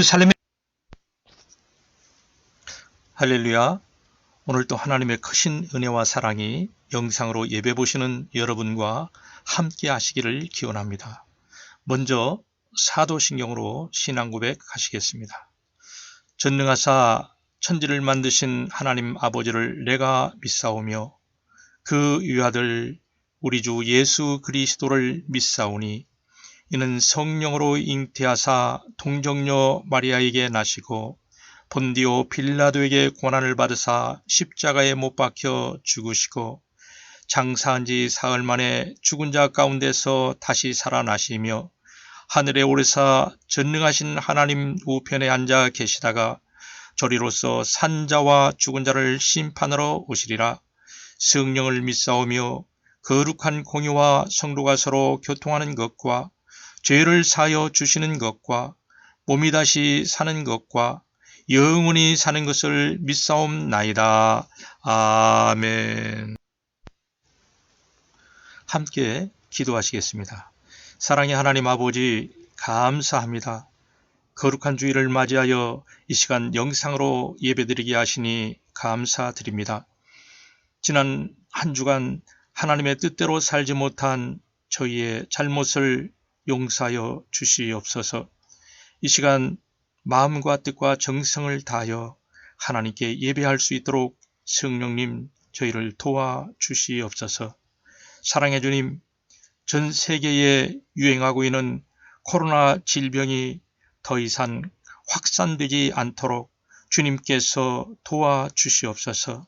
예루살렘에 할렐루야. 오늘도 하나님의 크신 은혜와 사랑이 영상으로 예배 보시는 여러분과 함께 하시기를 기원합니다. 먼저 사도신경으로 신앙 고백 하시겠습니다. 전능하사 천지를 만드신 하나님 아버지를 내가 믿사오며 그 유아들 우리 주 예수 그리스도를 믿사오니 이는 성령으로 잉태하사 동정녀 마리아에게 나시고 본디오 빌라도에게 고난을 받으사 십자가에 못 박혀 죽으시고 장사한 지 사흘 만에 죽은 자 가운데서 다시 살아나시며 하늘에 오르사 전능하신 하나님 우편에 앉아 계시다가 저리로서 산자와 죽은 자를 심판하러 오시리라. 성령을 믿사오며 거룩한 공의와 성도가 서로 교통하는 것과 죄를 사하여 주시는 것과 몸이 다시 사는 것과 영원히 사는 것을 믿사옵나이다. 아멘. 함께 기도하시겠습니다. 사랑의 하나님 아버지, 감사합니다. 거룩한 주일을 맞이하여 이 시간 영상으로 예배드리게 하시니 감사드립니다. 지난 한 주간 하나님의 뜻대로 살지 못한 저희의 잘못을 용서하여 주시옵소서. 이 시간 마음과 뜻과 정성을 다하여 하나님께 예배할 수 있도록 성령님 저희를 도와주시옵소서. 사랑의 주님, 전 세계에 유행하고 있는 코로나 질병이 더 이상 확산되지 않도록 주님께서 도와주시옵소서.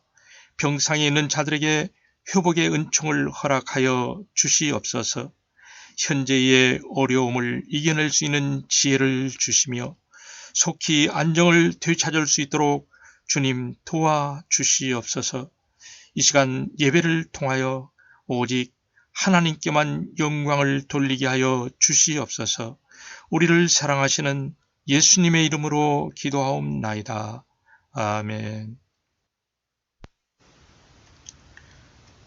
병상에 있는 자들에게 회복의 은총을 허락하여 주시옵소서. 현재의 어려움을 이겨낼 수 있는 지혜를 주시며 속히 안정을 되찾을 수 있도록 주님 도와주시옵소서. 이 시간 예배를 통하여 오직 하나님께만 영광을 돌리게 하여 주시옵소서. 우리를 사랑하시는 예수님의 이름으로 기도하옵나이다. 아멘.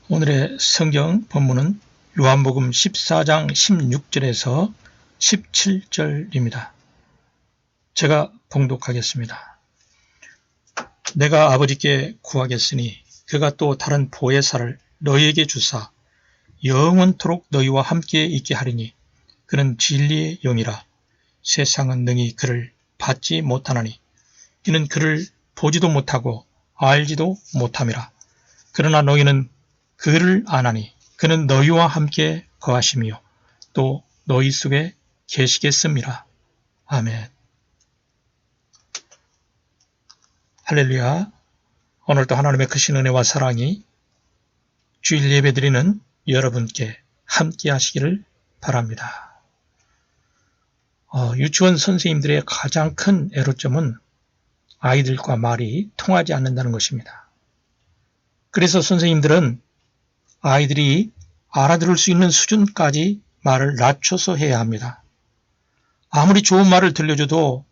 오늘의 성경 본문은 요한복음 14장 16절에서 17절입니다. 제가 봉독하겠습니다. 내가 아버지께 구하겠으니 그가 또 다른 보혜사를 너희에게 주사 영원토록 너희와 함께 있게 하리니 그는 진리의 영이라. 세상은 능히 그를 받지 못하나니 이는 그를 보지도 못하고 알지도 못함이라. 그러나 너희는 그를 아나니 그는 너희와 함께 거하시며 또 너희 속에 계시겠음이라. 아멘. 할렐루야. 오늘도 하나님의 크신 은혜와 사랑이 주일 예배드리는 여러분께 함께 하시기를 바랍니다. 유치원 선생님들의 가장 큰 애로점은 아이들과 말이 통하지 않는다는 것입니다. 그래서 선생님들은 아이들이 알아들을 수 있는 수준까지 말을 낮춰서 해야 합니다. 아무리 좋은 말을 들려줘도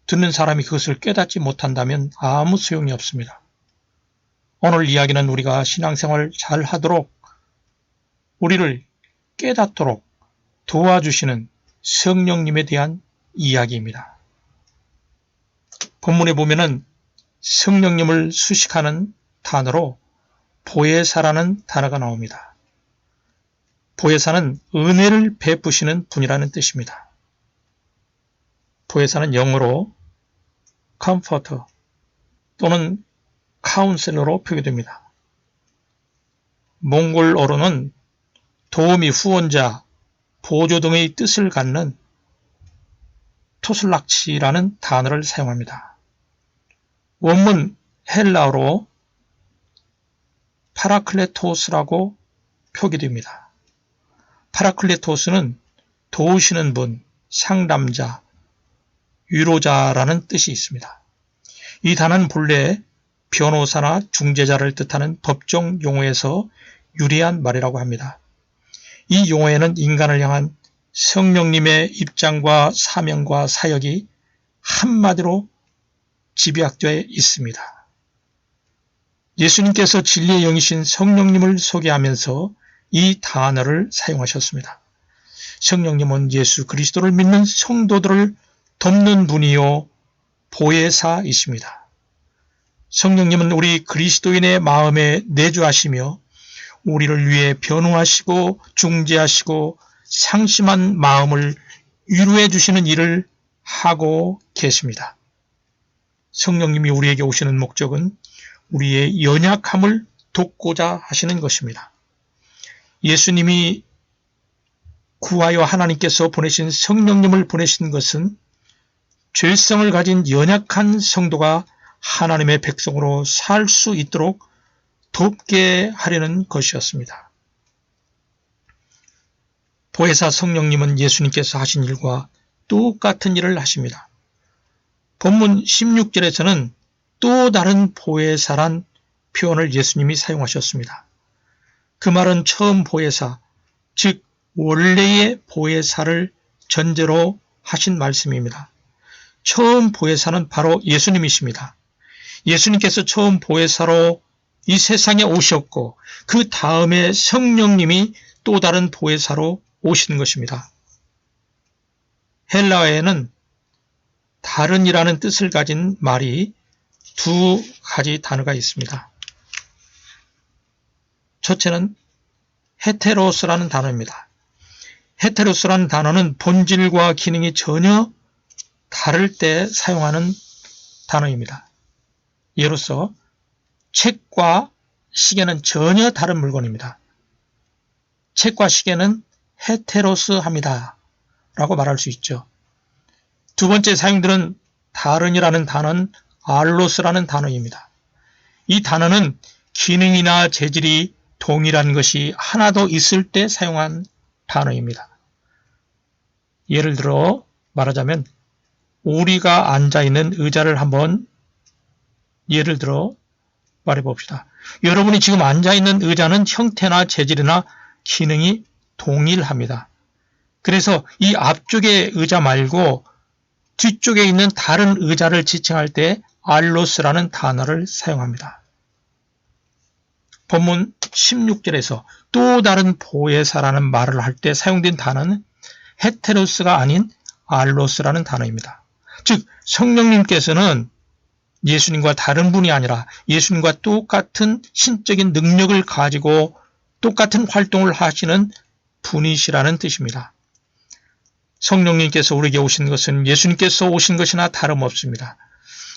듣는 사람이 그것을 깨닫지 못한다면 아무 소용이 없습니다. 오늘 이야기는 우리가 신앙생활을 잘 하도록 우리를 깨닫도록 도와주시는 성령님에 대한 이야기입니다. 본문에 보면은 성령님을 수식하는 단어로 보혜사라는 단어가 나옵니다. 보혜사는 은혜를 베푸시는 분이라는 뜻입니다. 보혜사는 영어로 comforter 또는 counselor로 표기됩니다. 몽골어로는 도우미, 후원자, 보조 등의 뜻을 갖는 토슬락치라는 단어를 사용합니다. 원문 헬라어로 파라클레토스라고 표기됩니다. 파라클레토스는 도우시는 분, 상담자, 위로자라는 뜻이 있습니다. 이 단어는 본래 변호사나 중재자를 뜻하는 법정 용어에서 유래한 말이라고 합니다. 이 용어에는 인간을 향한 성령님의 입장과 사명과 사역이 한마디로 집약되어 있습니다. 예수님께서 진리의 영이신 성령님을 소개하면서 이 단어를 사용하셨습니다. 성령님은 예수 그리스도를 믿는 성도들을 돕는 분이요 보혜사이십니다. 성령님은 우리 그리스도인의 마음에 내주하시며 우리를 위해 변호하시고 중재하시고 상심한 마음을 위로해 주시는 일을 하고 계십니다. 성령님이 우리에게 오시는 목적은 우리의 연약함을 돕고자 하시는 것입니다. 예수님이 구하여 하나님께서 보내신 성령님을 보내신 것은 죄성을 가진 연약한 성도가 하나님의 백성으로 살 수 있도록 돕게 하려는 것이었습니다. 보혜사 성령님은 예수님께서 하신 일과 똑같은 일을 하십니다. 본문 16절에서는 또 다른 보혜사란 표현을 예수님이 사용하셨습니다. 그 말은 처음 보혜사, 즉 원래의 보혜사를 전제로 하신 말씀입니다. 처음 보혜사는 바로 예수님이십니다. 예수님께서 처음 보혜사로 이 세상에 오셨고 그 다음에 성령님이 또 다른 보혜사로 오시는 것입니다. 헬라어에는 다른이라는 뜻을 가진 말이 두 가지 단어가 있습니다. 첫째는 헤테로스라는 단어입니다. 헤테로스라는 단어는 본질과 기능이 전혀 다를 때 사용하는 단어입니다. 예로서 책과 시계는 전혀 다른 물건입니다. 책과 시계는 헤테로스합니다 라고 말할 수 있죠. 두 번째 사용들은 다른이라는 단어는 알로스라는 단어입니다. 이 단어는 기능이나 재질이 동일한 것이 하나도 있을 때 사용한 단어입니다. 예를 들어 말하자면 우리가 앉아있는 의자를 한번 예를 들어 말해봅시다. 여러분이 지금 앉아있는 의자는 형태나 재질이나 기능이 동일합니다. 그래서 이 앞쪽의 의자 말고 뒤쪽에 있는 다른 의자를 지칭할 때 알로스라는 단어를 사용합니다. 본문 16절에서 또 다른 보혜사라는 말을 할 때 사용된 단어는 헤테로스가 아닌 알로스라는 단어입니다. 즉 성령님께서는 예수님과 다른 분이 아니라 예수님과 똑같은 신적인 능력을 가지고 똑같은 활동을 하시는 분이시라는 뜻입니다. 성령님께서 우리에게 오신 것은 예수님께서 오신 것이나 다름없습니다.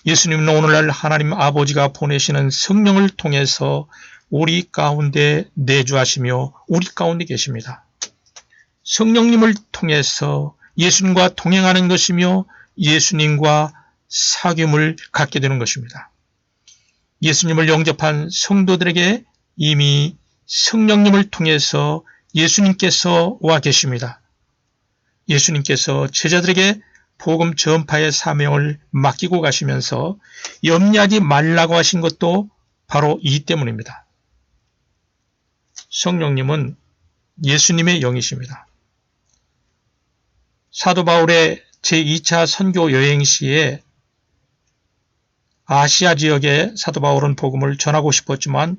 예수님은 오늘날 하나님 아버지가 보내시는 성령을 통해서 우리 가운데 내주하시며 우리 가운데 계십니다. 성령님을 통해서 예수님과 동행하는 것이며 예수님과 사귐을 갖게 되는 것입니다. 예수님을 영접한 성도들에게 이미 성령님을 통해서 예수님께서 와 계십니다. 예수님께서 제자들에게 복음 전파의 사명을 맡기고 가시면서 염려하지 말라고 하신 것도 바로 이 때문입니다. 성령님은 예수님의 영이십니다. 사도 바울의 제2차 선교 여행 시에 아시아 지역에 사도 바울은 복음을 전하고 싶었지만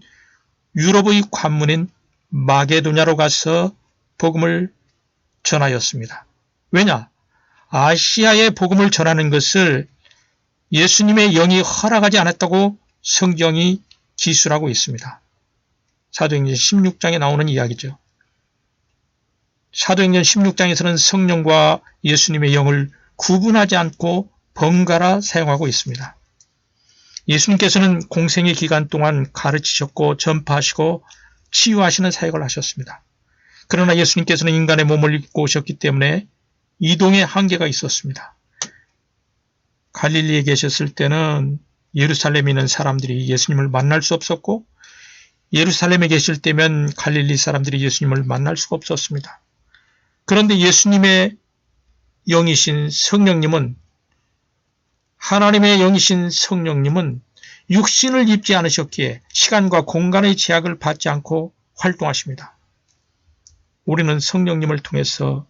유럽의 관문인 마게도냐로 가서 복음을 전하였습니다. 왜냐? 아시아에 복음을 전하는 것을 예수님의 영이 허락하지 않았다고 성경이 기술하고 있습니다. 사도행전 16장에 나오는 이야기죠. 사도행전 16장에서는 성령과 예수님의 영을 구분하지 않고 번갈아 사용하고 있습니다. 예수님께서는 공생의 기간 동안 가르치셨고 전파하시고 치유하시는 사역을 하셨습니다. 그러나 예수님께서는 인간의 몸을 입고 오셨기 때문에 이동의 한계가 있었습니다. 갈릴리에 계셨을 때는 예루살렘에 있는 사람들이 예수님을 만날 수 없었고 예루살렘에 계실 때면 갈릴리 사람들이 예수님을 만날 수가 없었습니다. 그런데 예수님의 영이신 성령님은 하나님의 영이신 성령님은 육신을 입지 않으셨기에 시간과 공간의 제약을 받지 않고 활동하십니다. 우리는 성령님을 통해서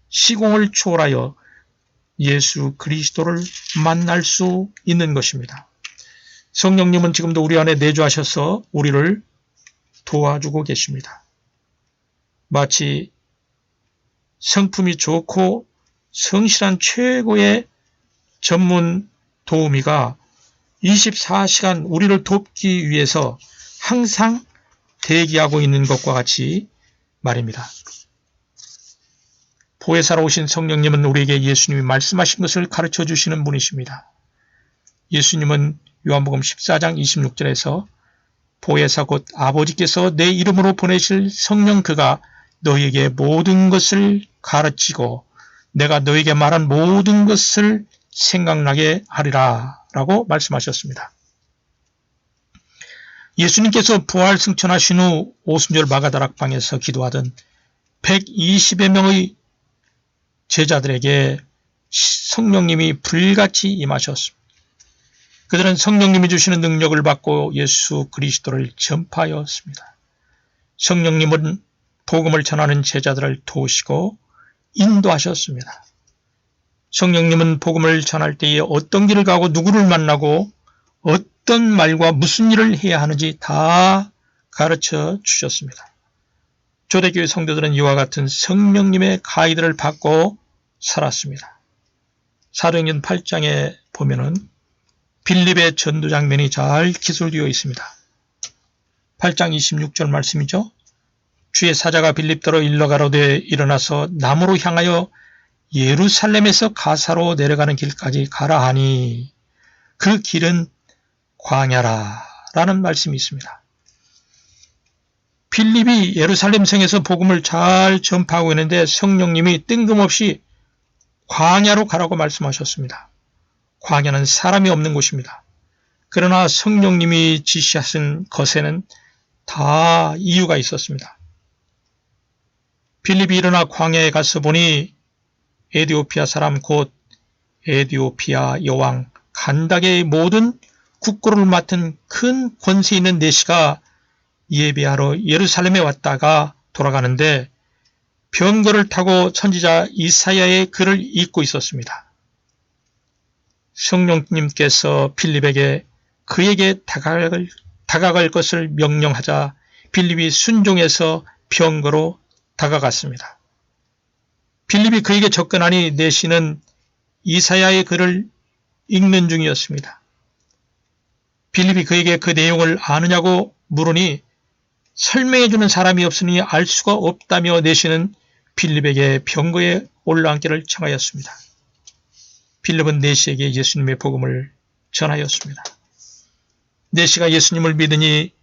시공을 초월하여 예수 그리스도를 만날 수 있는 것입니다. 성령님은 지금도 우리 안에 내주하셔서 우리를 도와주고 계십니다. 마치 성품이 좋고 성실한 최고의 전문 도우미가 24시간 우리를 돕기 위해서 항상 대기하고 있는 것과 같이 말입니다. 보혜사로 오신 성령님은 우리에게 예수님이 말씀하신 것을 가르쳐 주시는 분이십니다. 예수님은 요한복음 14장 26절에서 보혜사 곧 아버지께서 내 이름으로 보내실 성령 그가 너희에게 모든 것을 가르치고 내가 너희에게 말한 모든 것을 생각나게 하리라 라고 말씀하셨습니다. 예수님께서 부활 승천하신 후 오순절 마가다락방에서 기도하던 120여 명의 제자들에게 성령님이 불같이 임하셨습니다. 그들은 성령님이 주시는 능력을 받고 예수 그리스도를 전파하였습니다. 성령님은 복음을 전하는 제자들을 도우시고 인도하셨습니다. 성령님은 복음을 전할 때에 어떤 길을 가고 누구를 만나고 어떤 말과 무슨 일을 해야 하는지 다 가르쳐 주셨습니다. 초대교회 성도들은 이와 같은 성령님의 가이드를 받고 살았습니다. 사도행전 8장에 보면은 빌립의 전도 장면이 잘 기술되어 있습니다. 8장 26절 말씀이죠. 주의 사자가 빌립더러 일러 가로되 일어나서 남으로 향하여 예루살렘에서 가사로 내려가는 길까지 가라 하니 그 길은 광야라 라는 말씀이 있습니다. 빌립이 예루살렘 성에서 복음을 잘 전파하고 있는데 성령님이 뜬금없이 광야로 가라고 말씀하셨습니다. 광야는 사람이 없는 곳입니다. 그러나 성령님이 지시하신 것에는 다 이유가 있었습니다. 빌립이 일어나 광야에 가서 보니 에디오피아 사람 곧 에디오피아 여왕 간다게의 모든 국고를 맡은 큰 권세 있는 내시가 예배하러 예루살렘에 왔다가 돌아가는데 병거를 타고 선지자 이사야의 글을 읽고 있었습니다. 성령님께서 빌립에게 그에게 다가갈 것을 명령하자 빌립이 순종해서 병거로 다가갔습니다. 빌립이 그에게 접근하니 내시는 이사야의 글을 읽는 중이었습니다. 빌립이 그에게 그 내용을 아느냐고 물으니 설명해주는 사람이 없으니 알 수가 없다며 내시는 빌립에게 병거에 올라앉기를 청하였습니다. 빌립은 내시에게 예수님의 복음을 전하였습니다. 내시가 예수님을 믿으니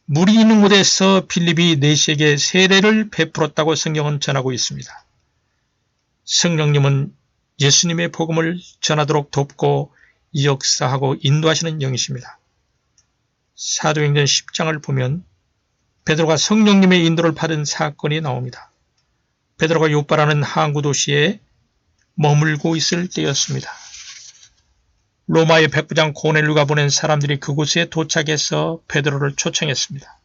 물이 있는 곳에서 빌립이 내시에게 세례를 베풀었다고 성경은 전하고 있습니다. 성령님은 예수님의 복음을 전하도록 돕고 역사하고 인도하시는 영이십니다. 사도행전 10장을 보면 베드로가 성령님의 인도를 받은 사건이 나옵니다. 베드로가 요빠라는 항구 도시에 머물고 있을 때였습니다. 로마의 백부장 고넬류가 보낸 사람들이 그곳에 도착해서 베드로를 초청했습니다.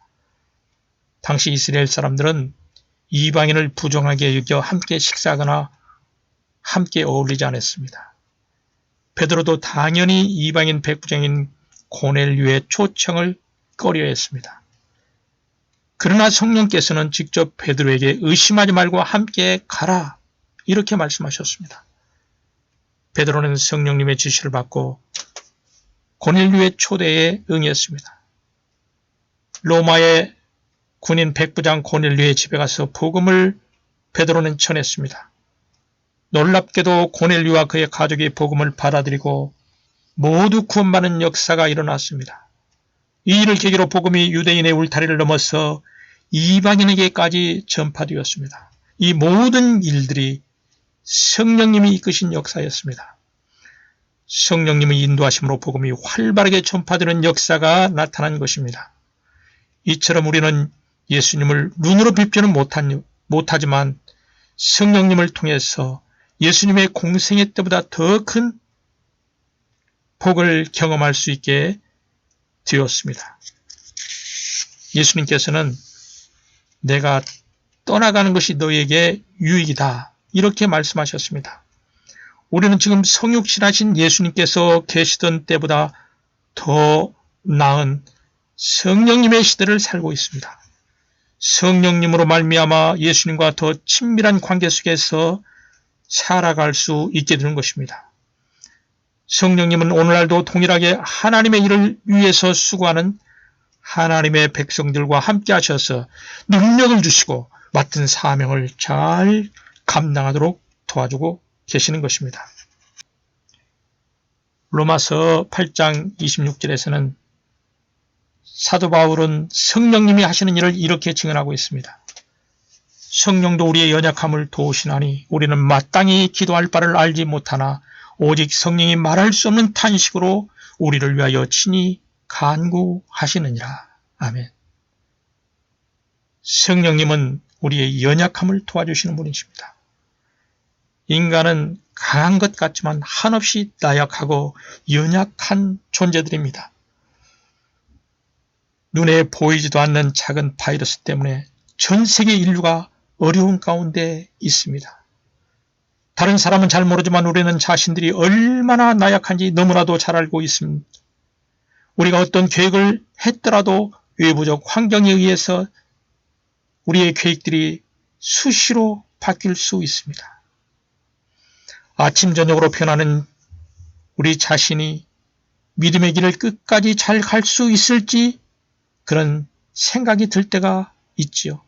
당시 이스라엘 사람들은 이방인을 부정하게 여겨 함께 식사하거나 함께 어울리지 않았습니다. 베드로도 당연히 이방인 백부장인 고넬류의 초청을 꺼려했습니다. 그러나 성령께서는 직접 베드로에게 의심하지 말고 함께 가라 이렇게 말씀하셨습니다. 베드로는 성령님의 지시를 받고 고넬류의 초대에 응했습니다. 로마의 군인 백부장 고넬류의 집에 가서 복음을 베드로는 전했습니다. 놀랍게도 고넬류와 그의 가족이 복음을 받아들이고 모두 구원받는 역사가 일어났습니다. 이 일을 계기로 복음이 유대인의 울타리를 넘어서 이방인에게까지 전파되었습니다. 이 모든 일들이 성령님이 이끄신 역사였습니다. 성령님의 인도하심으로 복음이 활발하게 전파되는 역사가 나타난 것입니다. 이처럼 우리는 예수님을 눈으로 뵙지는 못하지만 성령님을 통해서 예수님의 공생애 때보다 더 큰 복을 경험할 수 있게 되었습니다. 예수님께서는 내가 떠나가는 것이 너에게 유익이다 이렇게 말씀하셨습니다. 우리는 지금 성육신하신 예수님께서 계시던 때보다 더 나은 성령님의 시대를 살고 있습니다. 성령님으로 말미암아 예수님과 더 친밀한 관계 속에서 살아갈 수 있게 되는 것입니다. 성령님은 오늘날도 동일하게 하나님의 일을 위해서 수고하는 하나님의 백성들과 함께 하셔서 능력을 주시고 맡은 사명을 잘 감당하도록 도와주고 계시는 것입니다. 로마서 8장 26절에서는 사도 바울은 성령님이 하시는 일을 이렇게 증언하고 있습니다. 성령도 우리의 연약함을 도우시나니 우리는 마땅히 기도할 바를 알지 못하나 오직 성령이 말할 수 없는 탄식으로 우리를 위하여 친히 간구하시느니라. 아멘. 성령님은 우리의 연약함을 도와주시는 분이십니다. 인간은 강한 것 같지만 한없이 나약하고 연약한 존재들입니다. 눈에 보이지도 않는 작은 바이러스 때문에 전 세계 인류가 어려운 가운데 있습니다. 다른 사람은 잘 모르지만 우리는 자신들이 얼마나 나약한지 너무나도 잘 알고 있습니다. 우리가 어떤 계획을 했더라도 외부적 환경에 의해서 우리의 계획들이 수시로 바뀔 수 있습니다. 아침 저녁으로 변하는 우리 자신이 믿음의 길을 끝까지 잘 갈 수 있을지 그런 생각이 들 때가 있지요.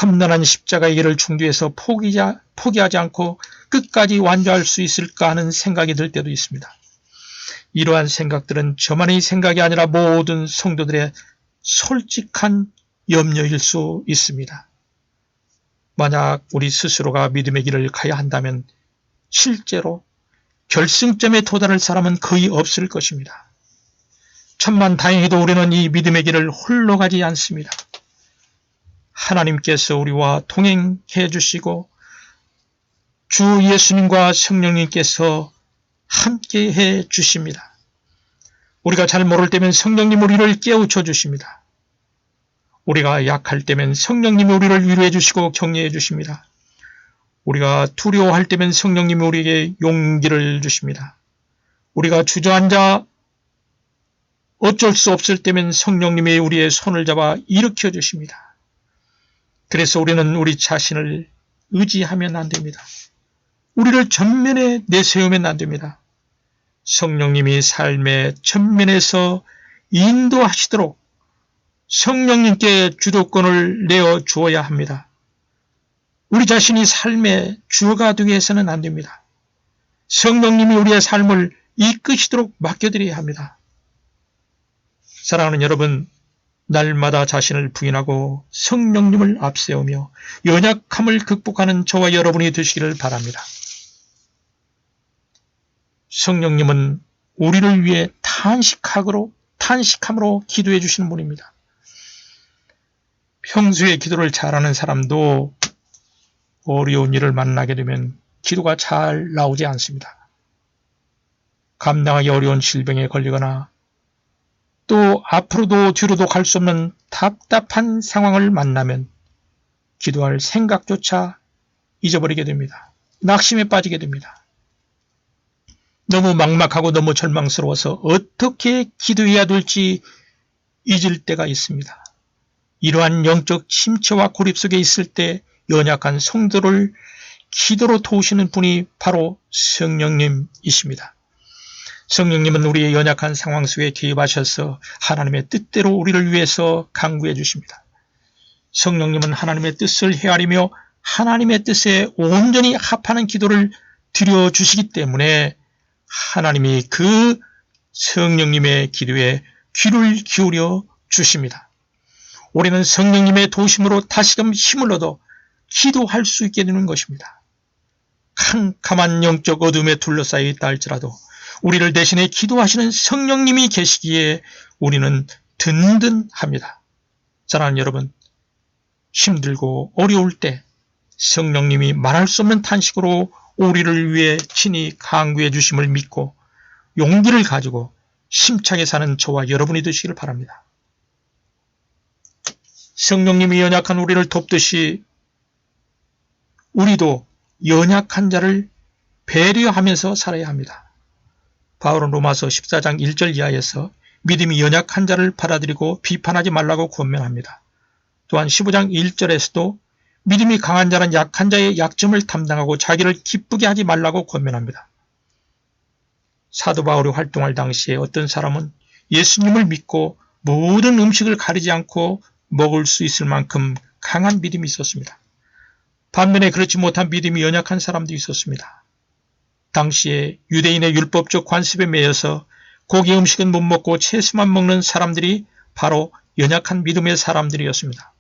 험난한 십자가의 길을 중두해서 포기하지 않고 끝까지 완주할 수 있을까 하는 생각이 들 때도 있습니다. 이러한 생각들은 저만의 생각이 아니라 모든 성도들의 솔직한 염려일 수 있습니다. 만약 우리 스스로가 믿음의 길을 가야 한다면 실제로 결승점에 도달할 사람은 거의 없을 것입니다. 천만다행히도 우리는 이 믿음의 길을 홀로 가지 않습니다. 하나님께서 우리와 동행해 주시고 주 예수님과 성령님께서 함께해 주십니다. 우리가 잘 모를 때면 성령님 우리를 깨우쳐 주십니다. 우리가 약할 때면 성령님이 우리를 위로해 주시고 격려해 주십니다. 우리가 두려워할 때면 성령님이 우리에게 용기를 주십니다. 우리가 주저앉아 어쩔 수 없을 때면 성령님이 우리의 손을 잡아 일으켜 주십니다. 그래서 우리는 우리 자신을 의지하면 안 됩니다. 우리를 전면에 내세우면 안 됩니다. 성령님이 삶의 전면에서 인도하시도록 성령님께 주도권을 내어 주어야 합니다. 우리 자신이 삶의 주어가 되게 해서는 안 됩니다. 성령님이 우리의 삶을 이끄시도록 맡겨드려야 합니다. 사랑하는 여러분, 날마다 자신을 부인하고 성령님을 앞세우며 연약함을 극복하는 저와 여러분이 되시기를 바랍니다. 성령님은 우리를 위해 탄식함으로 기도해 주시는 분입니다. 평소에 기도를 잘하는 사람도 어려운 일을 만나게 되면 기도가 잘 나오지 않습니다. 감당하기 어려운 질병에 걸리거나 또 앞으로도 뒤로도 갈 수 없는 답답한 상황을 만나면 기도할 생각조차 잊어버리게 됩니다. 낙심에 빠지게 됩니다. 너무 막막하고 너무 절망스러워서 어떻게 기도해야 될지 잊을 때가 있습니다. 이러한 영적 침체와 고립 속에 있을 때 연약한 성도를 기도로 도우시는 분이 바로 성령님이십니다. 성령님은 우리의 연약한 상황 속에 개입하셔서 하나님의 뜻대로 우리를 위해서 간구해 주십니다. 성령님은 하나님의 뜻을 헤아리며 하나님의 뜻에 온전히 합하는 기도를 드려주시기 때문에 하나님이 그 성령님의 기도에 귀를 기울여 주십니다. 우리는 성령님의 도우심으로 다시금 힘을 얻어 기도할 수 있게 되는 것입니다. 캄캄한 영적 어둠에 둘러싸여 있다 할지라도 우리를 대신해 기도하시는 성령님이 계시기에 우리는 든든합니다. 사랑하는 여러분, 힘들고 어려울 때 성령님이 말할 수 없는 탄식으로 우리를 위해 친히 간구해 주심을 믿고 용기를 가지고 힘차게 사는 저와 여러분이 되시기를 바랍니다. 성령님이 연약한 우리를 돕듯이 우리도 연약한 자를 배려하면서 살아야 합니다. 바울은 로마서 14장 1절 이하에서 믿음이 연약한 자를 받아들이고 비판하지 말라고 권면합니다. 또한 15장 1절에서도 믿음이 강한 자는 약한 자의 약점을 담당하고 자기를 기쁘게 하지 말라고 권면합니다. 사도 바울이 활동할 당시에 어떤 사람은 예수님을 믿고 모든 음식을 가리지 않고 먹을 수 있을 만큼 강한 믿음이 있었습니다. 반면에 그렇지 못한 믿음이 연약한 사람도 있었습니다. 당시에 유대인의 율법적 관습에 매여서 고기 음식은 못 먹고 채소만 먹는 사람들이 바로 연약한 믿음의 사람들이었습니다.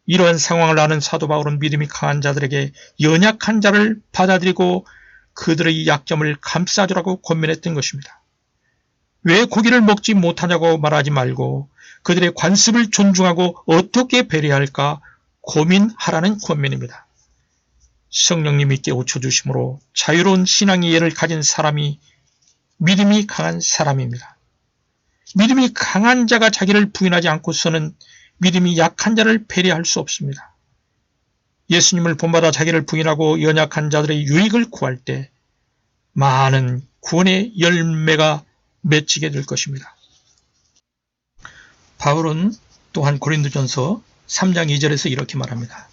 이러한 상황을 아는 사도 바울은 믿음이 강한 자들에게 연약한 자를 받아들이고 그들의 약점을 감싸주라고 권면했던 것입니다. 왜 고기를 먹지 못하냐고 말하지 말고 그들의 관습을 존중하고 어떻게 배려할까 고민하라는 권면입니다. 성령님이 깨우쳐주심으로 자유로운 신앙의 예를 가진 사람이 믿음이 강한 사람입니다. 믿음이 강한 자가 자기를 부인하지 않고서는 믿음이 약한 자를 배려할 수 없습니다. 예수님을 본받아 자기를 부인하고 연약한 자들의 유익을 구할 때 많은 구원의 열매가 맺히게 될 것입니다. 바울은 또한 고린도전서 3장 2절에서 이렇게 말합니다.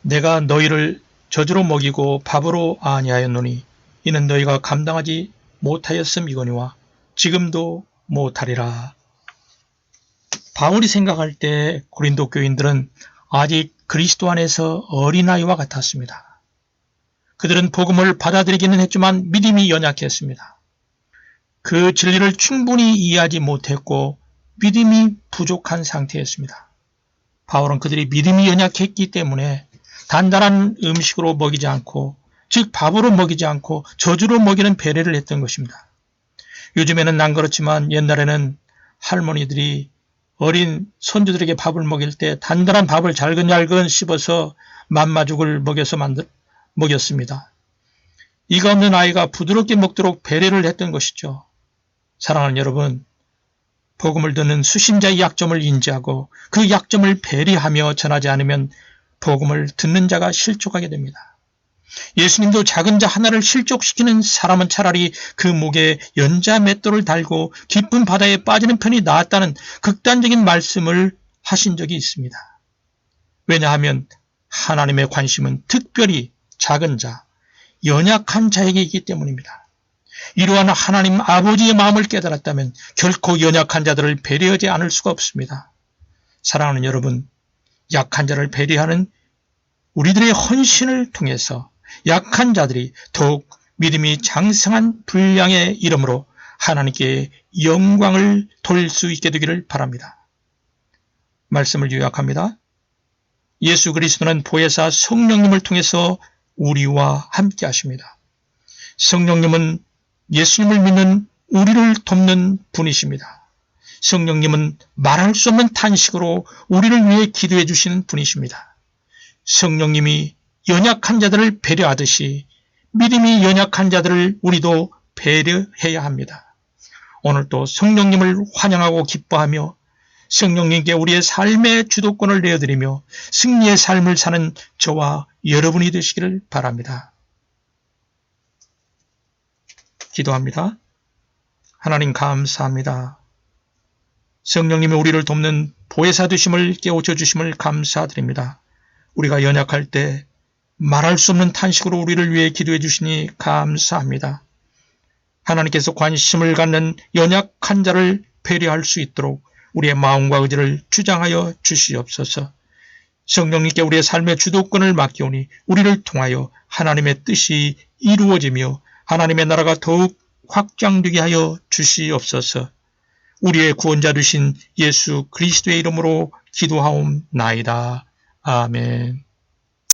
내가 너희를 젖으로 먹이고 밥으로 아니하였노니 이는 너희가 감당하지 못하였음이거니와 지금도 못하리라. 바울이 생각할 때 고린도 교인들은 아직 그리스도 안에서 어린아이와 같았습니다. 그들은 복음을 받아들이기는 했지만 믿음이 연약했습니다. 그 진리를 충분히 이해하지 못했고 믿음이 부족한 상태였습니다. 바울은 그들이 믿음이 연약했기 때문에 단단한 음식으로 먹이지 않고 즉 밥으로 먹이지 않고 저주로 먹이는 배려를 했던 것입니다. 요즘에는 안 그렇지만 옛날에는 할머니들이 어린 손주들에게 밥을 먹일 때 단단한 밥을 잘근잘근 씹어서 만마죽을 먹였습니다. 이가 없는 아이가 부드럽게 먹도록 배려를 했던 것이죠. 사랑하는 여러분, 복음을 듣는 수신자의 약점을 인지하고 그 약점을 배려하며 전하지 않으면 복음을 듣는 자가 실족하게 됩니다. 예수님도 작은 자 하나를 실족시키는 사람은 차라리 그 목에 연자 맷돌을 달고 깊은 바다에 빠지는 편이 나았다는 극단적인 말씀을 하신 적이 있습니다. 왜냐하면 하나님의 관심은 특별히 작은 자, 연약한 자에게 있기 때문입니다. 이러한 하나님 아버지의 마음을 깨달았다면 결코 연약한 자들을 배려하지 않을 수가 없습니다. 사랑하는 여러분, 약한 자를 배려하는 우리들의 헌신을 통해서 약한 자들이 더욱 믿음이 장성한 분량의 이름으로 하나님께 영광을 돌릴 수 있게 되기를 바랍니다. 말씀을 요약합니다. 예수 그리스도는 보혜사 성령님을 통해서 우리와 함께 하십니다. 성령님은 예수님을 믿는 우리를 돕는 분이십니다. 성령님은 말할 수 없는 탄식으로 우리를 위해 기도해 주시는 분이십니다. 성령님이 연약한 자들을 배려하듯이 믿음이 연약한 자들을 우리도 배려해야 합니다. 오늘도 성령님을 환영하고 기뻐하며 성령님께 우리의 삶의 주도권을 내어드리며 승리의 삶을 사는 저와 여러분이 되시기를 바랍니다. 기도합니다. 하나님 감사합니다. 성령님이 우리를 돕는 보혜사 되심을 깨우쳐 주심을 감사드립니다. 우리가 연약할 때 말할 수 없는 탄식으로 우리를 위해 기도해 주시니 감사합니다. 하나님께서 관심을 갖는 연약한 자를 배려할 수 있도록 우리의 마음과 의지를 주장하여 주시옵소서. 성령님께 우리의 삶의 주도권을 맡기오니 우리를 통하여 하나님의 뜻이 이루어지며 하나님의 나라가 더욱 확장되게 하여 주시옵소서. 우리의 구원자 되신 예수 그리스도의 이름으로 기도하옵나이다. 아멘.